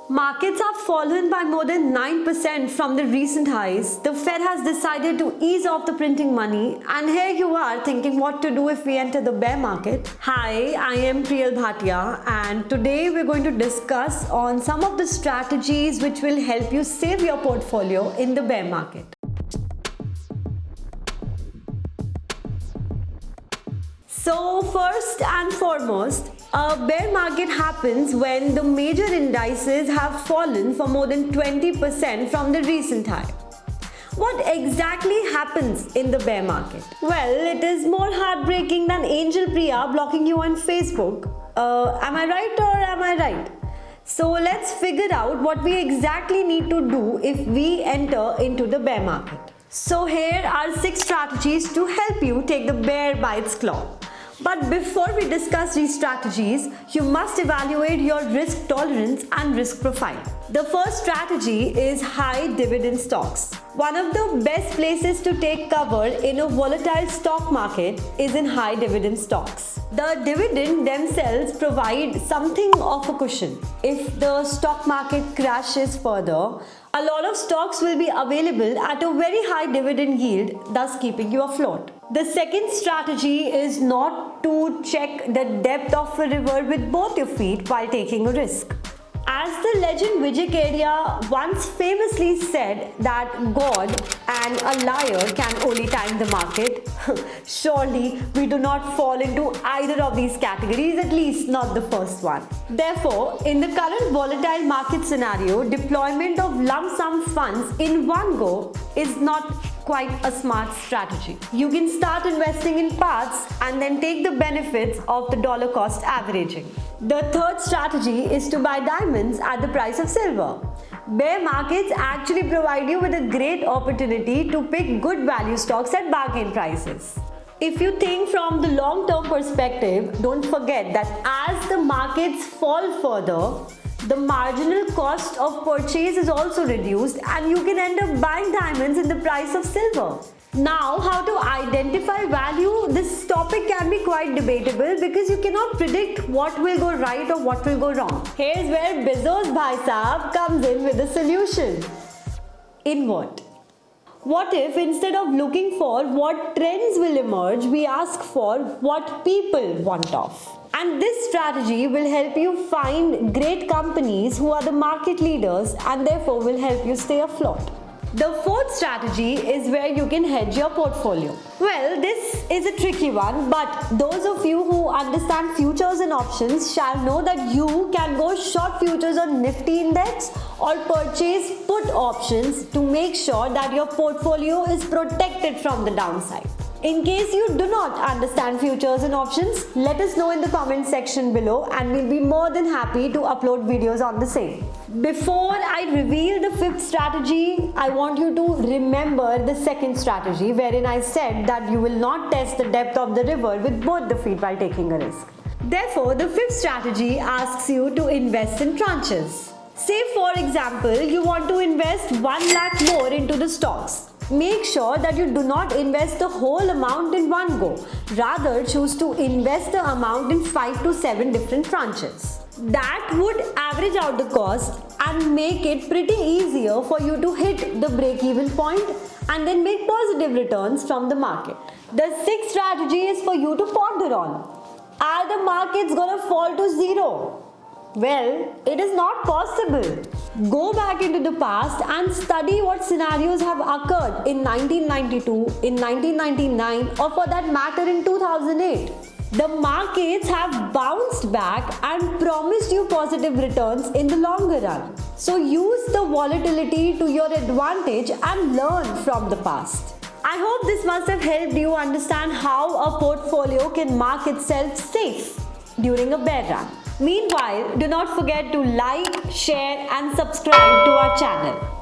Markets have fallen by more than 9% from the recent highs. The Fed has decided to ease off the printing money, and here you are thinking what to do if we enter the bear market. Hi, I am Priyal Bhatia, and today we're going to discuss on some of the strategies which will help you save your portfolio in the bear market. So first and foremost, a bear market happens when the major indices have fallen for more than 20% from the recent high. What exactly happens in the bear market? Well, it is more heartbreaking than Angel Priya blocking you on Facebook. Am I right or am I right? So let's figure out what we exactly need to do if we enter into the bear market. So here are 6 strategies to help you take the bear by its claw. But before we discuss these strategies, you must evaluate your risk tolerance and risk profile. The first strategy is high dividend stocks. One of the best places to take cover in a volatile stock market is in high dividend stocks. The dividend themselves provide something of a cushion. If the stock market crashes further, a lot of stocks will be available at a very high dividend yield, thus keeping you afloat. The second strategy is not to check the depth of a river with both your feet while taking a risk. As the legend Vijay Kedia once famously said that God and a liar can only time the market, surely we do not fall into either of these categories, at least not the first one. Therefore, in the current volatile market scenario, deployment of lump sum funds in one go is not quite a smart strategy. You can start investing in parts and then take the benefits of the dollar cost averaging. The third strategy is to buy diamonds at the price of silver. Bear markets actually provide you with a great opportunity to pick good value stocks at bargain prices. If you think from the long-term perspective, don't forget that as the markets fall further, the marginal cost of purchase is also reduced and you can end up buying diamonds in the price of silver. Now, how to identify value? This topic can be quite debatable because you cannot predict what will go right or what will go wrong. Here's where Bezos Bhai Saab comes in with a solution. In what? What if instead of looking for what trends will emerge, we ask for what people want of? And this strategy will help you find great companies who are the market leaders and therefore will help you stay afloat. The fourth strategy is where you can hedge your portfolio. Well, this is a tricky one, but those of you who understand futures and options shall know that you can go short futures on Nifty index or purchase put options to make sure that your portfolio is protected from the downside. In case you do not understand futures and options, let us know in the comment section below and we'll be more than happy to upload videos on the same. Before I reveal the fifth strategy, I want you to remember the second strategy wherein I said that you will not test the depth of the river with both the feet while taking a risk. Therefore, the fifth strategy asks you to invest in tranches. Say for example, you want to invest 1 lakh more into the stocks. Make sure that you do not invest the whole amount in one go. Rather, choose to invest the amount in 5 to 7 different tranches. That would average out the cost and make it pretty easier for you to hit the break-even point and then make positive returns from the market. The sixth strategy is for you to ponder on. Are the markets gonna fall to zero? Well, it is not possible. Go back into the past and study what scenarios have occurred in 1992, in 1999 or for that matter in 2008. The markets have bounced back and promised you positive returns in the longer run. So use the volatility to your advantage and learn from the past. I hope this must have helped you understand how a portfolio can mark itself safe during a bear run. Meanwhile, do not forget to like, share and subscribe to our channel.